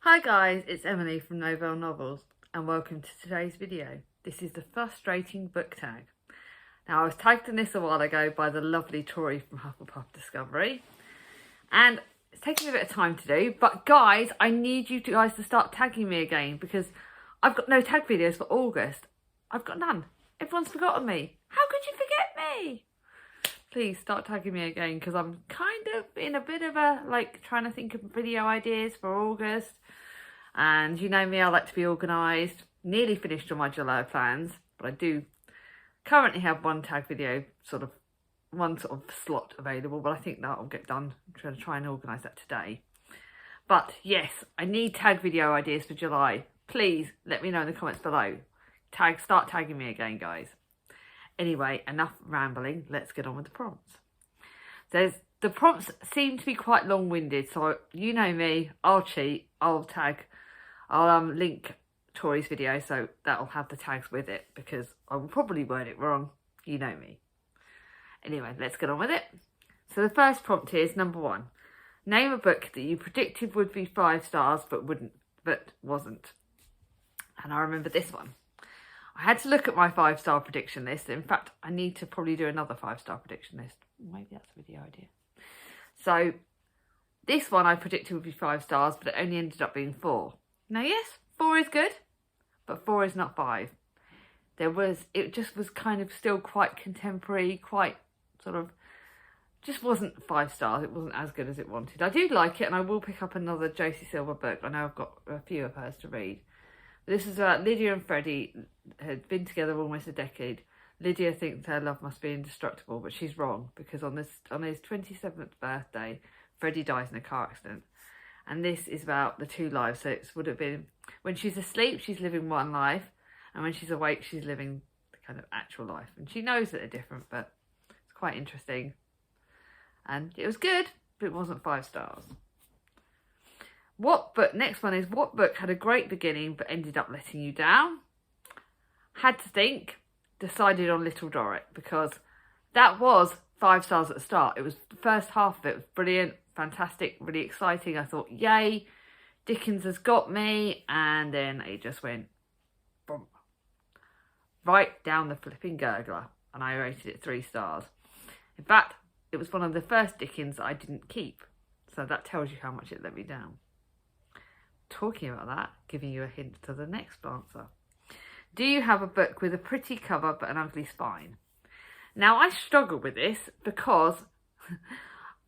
Hi guys, it's Emily from Novelle Novels and welcome to today's video. This is the Fustrating Book Tag. Now I was tagged in this a while ago by the lovely Tori from Hufflepuff Discovery and it's taking me a bit of time to do, but guys, I need you guys to start tagging me again because I've got no tag videos for August. I've got none. Everyone's forgotten me. How could you forget me? Please start tagging me again because I'm kind of in a bit of a trying to think of video ideas for August. And you know me, I like to be organised. Nearly finished all my July plans, but I do currently have one tag video, one slot available, but I think that'll get done. I'm trying to try and organise that today. But yes, I need tag video ideas for July. Please let me know in the comments below. Start tagging me again, guys. Anyway, enough rambling. Let's get on with the prompts. The prompts seem to be quite long-winded, so you know me, I'll cheat, I'll link Tori's video, so that'll have the tags with it, because I will probably word it wrong, you know me. Anyway, let's get on with it. So the first prompt is number 1. Name a book that you predicted would be 5 stars, but wasn't. And I remember this one. I had to look at my 5-star prediction list. In fact, I need to probably do another 5-star prediction list. Maybe that's a video idea. So this one I predicted would be 5 stars, but it only ended up being 4. Now, yes, 4 is good, but 4 is not 5. It just was kind of still quite contemporary, just wasn't 5 stars. It wasn't as good as it wanted. I do like it, and I will pick up another Josie Silver book. I know I've got a few of hers to read. This is about Lydia and Freddie had been together almost a decade. Lydia thinks her love must be indestructible, but she's wrong because on his 27th birthday, Freddie dies in a car accident. And this is about the 2 lives. So it would have been when she's asleep, she's living one life, and when she's awake, she's living the kind of actual life. And she knows that they're different, but it's quite interesting. And it was good, but it wasn't 5 stars. Next one is, what book had a great beginning but ended up letting you down? Had to think, decided on Little Dorrit because that was 5 stars at the start. It was the first half of it was brilliant, fantastic, really exciting. I thought, yay, Dickens has got me, and then it just went boom, right down the flipping gurgler, and I rated it 3 stars. In fact, it was one of the first Dickens I didn't keep, so that tells you how much it let me down. Talking about that, giving you a hint to the next answer. Do you have a book with a pretty cover but an ugly spine? Now, I struggle with this because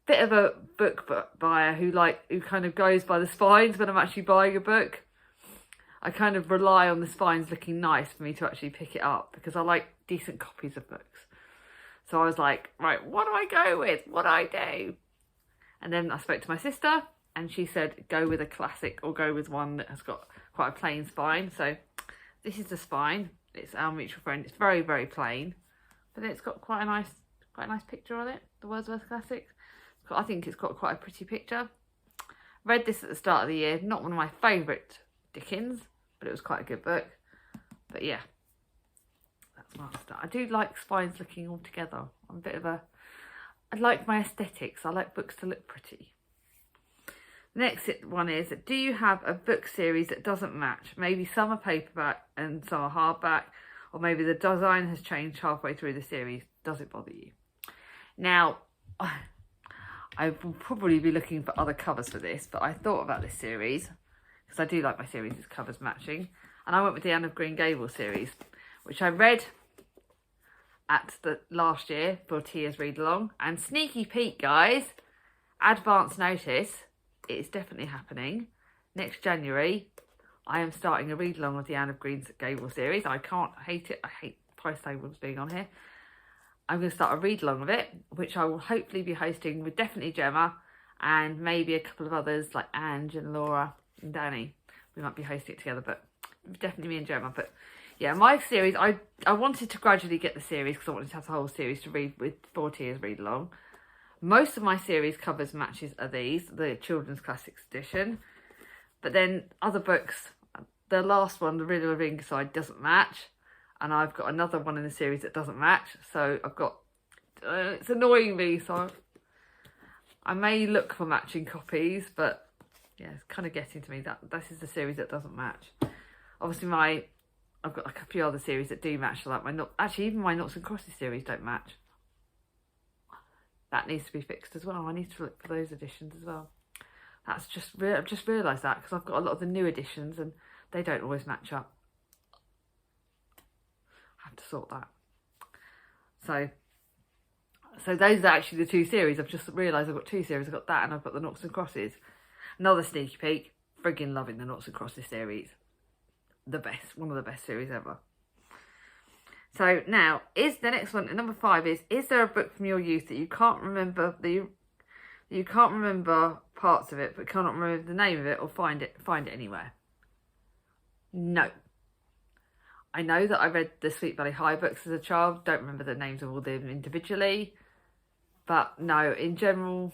bit of a book buyer who kind of goes by the spines when I'm actually buying a book. I kind of rely on the spines looking nice for me to actually pick it up because I like decent copies of books. So I was like, right, what do I go with? What do I do? And then I spoke to my sister and she said, go with a classic or go with one that has got quite a plain spine. So this is the spine. It's Our Mutual Friend. It's very, very plain, but then it's got quite a nice picture on it. The Wordsworth Classics. I think it's got quite a pretty picture. Read this at the start of the year. Not one of my favourite Dickens, but it was quite a good book. But yeah, that's my start. I do like spines looking all together. I like my aesthetics. I like books to look pretty. Next one is, do you have a book series that doesn't match? Maybe some are paperback and some are hardback, or maybe the design has changed halfway through the series. Does it bother you? Now, I will probably be looking for other covers for this, but I thought about this series because I do like my series' covers matching, and I went with the Anne of Green Gables series, which I read at the last year for Tia's read along. And sneaky peek, guys, advance notice. It is definitely happening. Next January, I am starting a read-along of the Anne of Green Gables series. I can't hate it. I hate price tables being on here. I'm going to start a read-along of it, which I will hopefully be hosting with definitely Gemma and maybe a couple of others like Ange and Laura and Danny. We might be hosting it together, but definitely me and Gemma. But yeah, my series, I wanted to gradually get the series because I wanted to have the whole series to read with 4 tiers read-along. Most of my series covers matches are these, the Children's Classics edition. But then other books, the last one, The Riddle of Ingleside, doesn't match. And I've got another one in the series that doesn't match. So I've got, it's annoying me. So I may look for matching copies, but yeah, it's kind of getting to me. That this is the series that doesn't match. Obviously, I've got like a few other series that do match. Like even my Noughts and Crosses series don't match. That needs to be fixed as well. I need to look for those editions as well. That's just I've just realised that because I've got a lot of the new editions and they don't always match up. I have to sort that. So those are actually the two series. I've just realised I've got two series. I've got that and I've got the Noughts and Crosses. Another sneaky peek. Friggin' loving the Noughts and Crosses series. The best. One of the best series ever. So now, is the next one, number 5 is there a book from your youth that you can't remember, you can't remember parts of it, but cannot remember the name of it or find it anywhere? No. I know that I read the Sweet Valley High books as a child. Don't remember the names of all of them individually. But no, in general,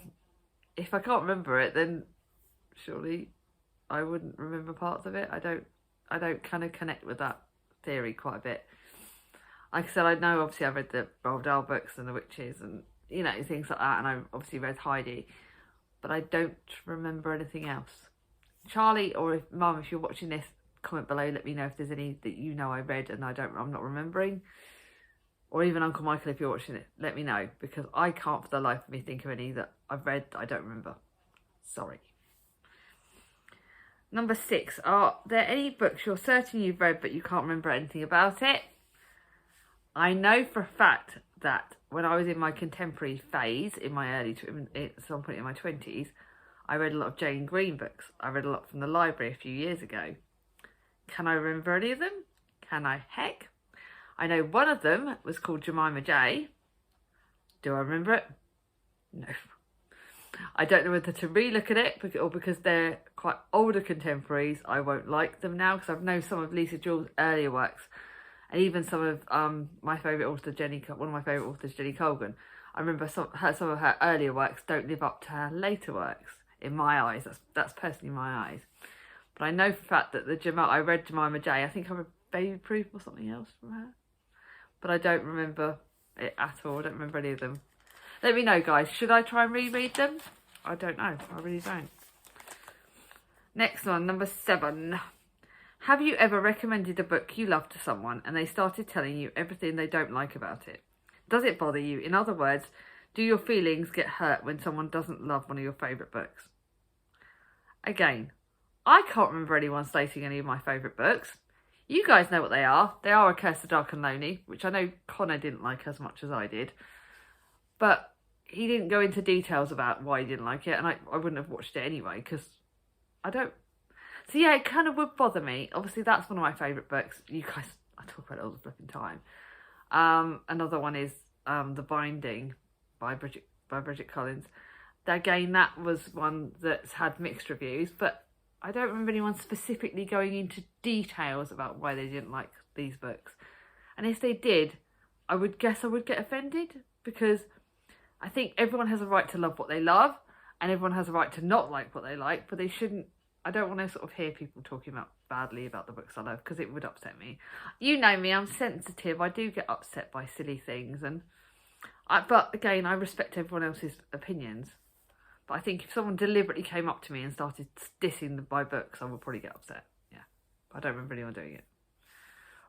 if I can't remember it, then surely I wouldn't remember parts of it. I don't kind of connect with that theory quite a bit. Like I said, I know obviously I read the Roald Dahl books and the witches and, you know, things like that. And I obviously read Heidi. But I don't remember anything else. Charlie, or if Mum, if you're watching this, comment below. Let me know if there's any that you know I read and I'm not remembering. Or even Uncle Michael, if you're watching it, let me know. Because I can't for the life of me think of any that I've read that I don't remember. Sorry. Number 6. Are there any books you're certain you've read but you can't remember anything about it? I know for a fact that when I was in my contemporary phase, at some point in my 20s, I read a lot of Jane Green books. I read a lot from the library a few years ago. Can I remember any of them? Can I? Heck. I know one of them was called Jemima J. Do I remember it? No. I don't know whether to re-look at it or because they're quite older contemporaries, I won't like them now because I've known some of Lisa Jewell's earlier works. And even some of my favourite author, one of my favourite authors, Jenny Colgan. I remember some of her earlier works don't live up to her later works, in my eyes. That's personally my eyes. But I know for a fact that I read Jemima J. I think I read Baby Proof or something else from her. But I don't remember it at all. I don't remember any of them. Let me know, guys. Should I try and reread them? I don't know. I really don't. Next one, number 7. Have you ever recommended a book you love to someone and they started telling you everything they don't like about it? Does it bother you? In other words, do your feelings get hurt when someone doesn't love one of your favourite books? Again, I can't remember anyone stating any of my favourite books. You guys know what they are. They are A Curse of Dark and Lonely, which I know Connor didn't like as much as I did. But he didn't go into details about why he didn't like it, and I wouldn't have watched it anyway, because I don't. So yeah, it kind of would bother me. Obviously, that's one of my favourite books. You guys, I talk about it all the flipping time. Another one is The Binding by Bridget Collins. Again, that was one that's had mixed reviews, but I don't remember anyone specifically going into details about why they didn't like these books. And if they did, I would guess I would get offended, because I think everyone has a right to love what they love, and everyone has a right to not like what they like, but they shouldn't. I don't want to sort of hear people talking badly about the books I love, because it would upset me. You know me, I'm sensitive. I do get upset by silly things, but again, I respect everyone else's opinions. But I think if someone deliberately came up to me and started dissing my books, I would probably get upset. Yeah, I don't remember anyone doing it.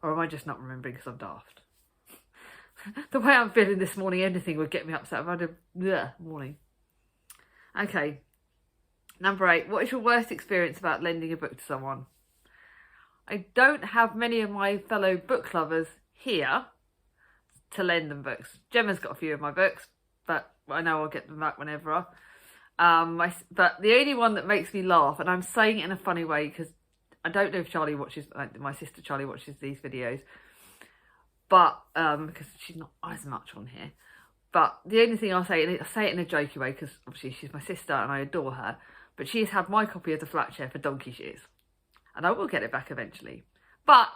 Or am I just not remembering because I'm daft? The way I'm feeling this morning, anything would get me upset. I've had a morning. Okay. Number 8, what is your worst experience about lending a book to someone? I don't have many of my fellow book lovers here to lend them books. Gemma's got a few of my books, but I know I'll get them back whenever. But the only one that makes me laugh, and I'm saying it in a funny way because I don't know if Charlie watches, my sister Charlie watches these videos, but because she's not as much on here. But the only thing I'll say, and I say it in a jokey way because obviously she's my sister and I adore her, but she has had my copy of The Flat Chair for donkey's years. And I will get it back eventually. But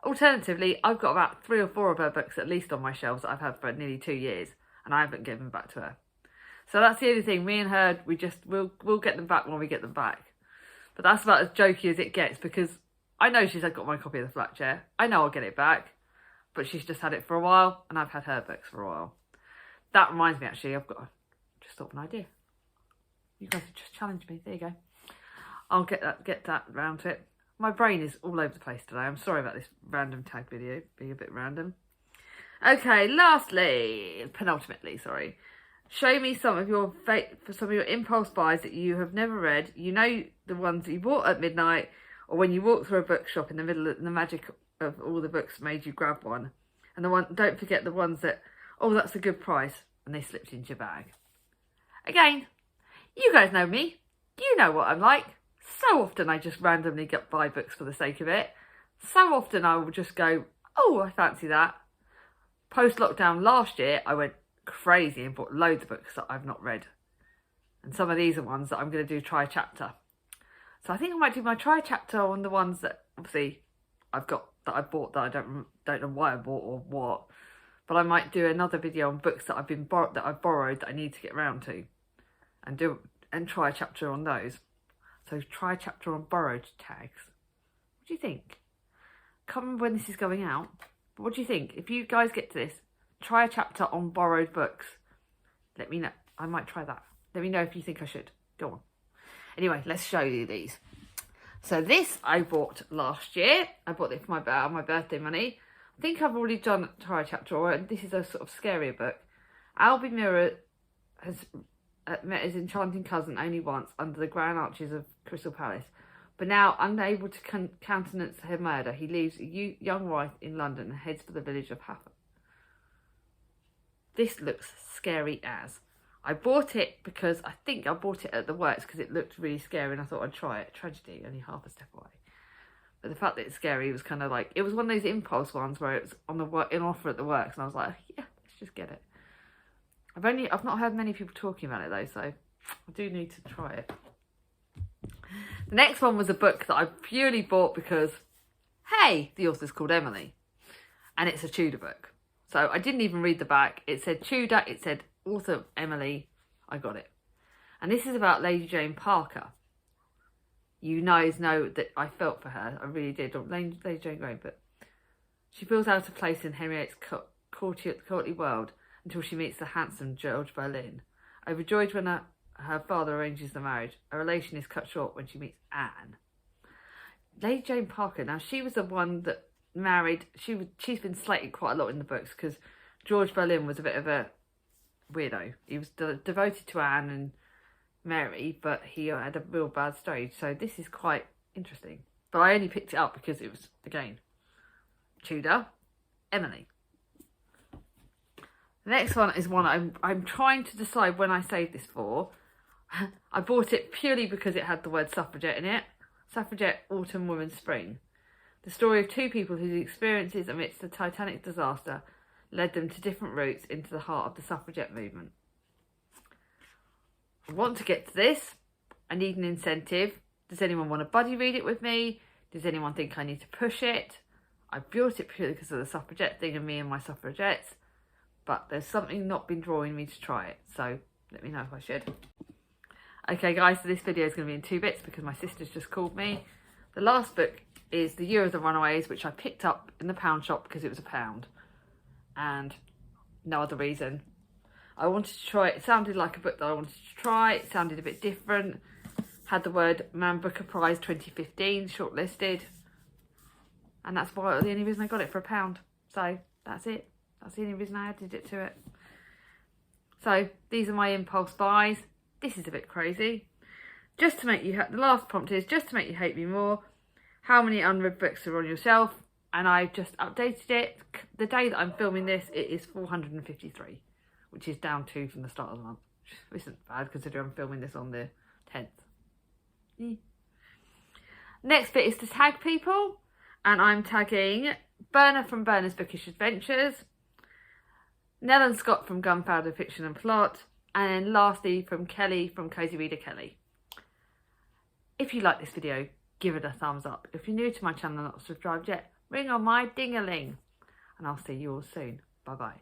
alternatively, I've got about 3 or 4 of her books at least on my shelves that I've had for nearly 2 years, and I haven't given them back to her. So that's the only thing. Me and her, we'll get them back when we get them back. But that's about as jokey as it gets, because I know she's got my copy of The Flat Chair. I know I'll get it back, but she's just had it for a while, and I've had her books for a while. That reminds me, actually, just thought of an idea. You guys have just challenged me. There you go. I'll get that round to it. My brain is all over the place today. I'm sorry about this random tag video being a bit random. Okay, lastly, penultimately, sorry. Show me some of your impulse buys that you have never read. You know, the ones that you bought at midnight, or when you walked through a bookshop in the middle of the magic of all the books made you grab one. And don't forget the ones that, oh, that's a good price, and they slipped into your bag. Again, you guys know me. You know what I'm like. So often I just randomly buy books for the sake of it. So often I will just go, oh, I fancy that. Post-lockdown last year, I went crazy and bought loads of books that I've not read. And some of these are ones that I'm going to do try chapter. So I think I might do my try chapter on the ones that, obviously, I've got, that I bought that I don't know why I bought or what. But I might do another video on books that I've borrowed that I need to get around to. And try a chapter on those. So try a chapter on borrowed tags. What do you think? Can't remember when this is going out. But what do you think? If you guys get to this, try a chapter on borrowed books. Let me know. I might try that. Let me know if you think I should. Go on. Anyway, let's show you these. So this I bought last year. I bought it for my birthday money. I think I've already done try a chapter, or this is a sort of scarier book. Albie Mirror has met his enchanting cousin only once under the grand arches of Crystal Palace. But now, unable to countenance her murder, he leaves a young wife in London and heads for the village of Hafford. This looks scary as. I bought it because I think I bought it at the works because it looked really scary and I thought I'd try it. Tragedy, only half a step away. But the fact that it's scary was kind of like, it was one of those impulse ones where it was in offer at the works and I was like, yeah, let's just get it. I've not heard many people talking about it though, so I do need to try it. The next one was a book that I purely bought because, hey, the author's called Emily. And it's a Tudor book. So I didn't even read the back. It said Tudor, it said author Emily. I got it. And this is about Lady Jane Parker. You guys know that I felt for her. I really did. Lady Jane Grey, but she feels out of place in Henriette's courtly world until she meets the handsome George Berlin. Overjoyed when her father arranges the marriage, a relation is cut short when she meets Anne. Lady Jane Parker, now she was the one that married, she's been slated quite a lot in the books because George Berlin was a bit of a weirdo. He was devoted to Anne and Mary, but he had a real bad stage, so this is quite interesting. But I only picked it up because it was, again, Tudor, Emily. The next one is one I'm trying to decide when I save this for. I bought it purely because it had the word suffragette in it. Suffragette, Autumn, Woman, Spring. The story of two people whose experiences amidst the Titanic disaster led them to different routes into the heart of the suffragette movement. I want to get to this. I need an incentive. Does anyone want to buddy read it with me? Does anyone think I need to push it? I bought it purely because of the suffragette thing and me and my suffragettes. But there's something not been drawing me to try it. So let me know if I should. Okay guys, so this video is going to be in 2 bits because my sister's just called me. The last book is The Year of the Runaways, which I picked up in the pound shop because it was £1. And no other reason. I wanted to try it. It sounded like a book that I wanted to try. It sounded a bit different. Had the word Man Booker Prize 2015 shortlisted. And that's the only reason I got it for £1. So that's it. That's the only reason I added it to it. So these are my impulse buys. This is a bit crazy. Just to make you, the last prompt is just to make you hate me more. How many unread books are on your shelf? And I've just updated it. The day that I'm filming this, it is 453, which is down 2 from the start of the month. Which isn't bad considering I'm filming this on the 10th. Next bit is to tag people. And I'm tagging Berna from Berna's Bookish Adventures, Nell and Scott from Gunpowder Fiction and Plot, and then lastly from Kelly from Cozy Reader Kelly. If you like this video, give it a thumbs up. If you're new to my channel and not subscribed yet, ring on my ding-a-ling. And I'll see you all soon. Bye bye.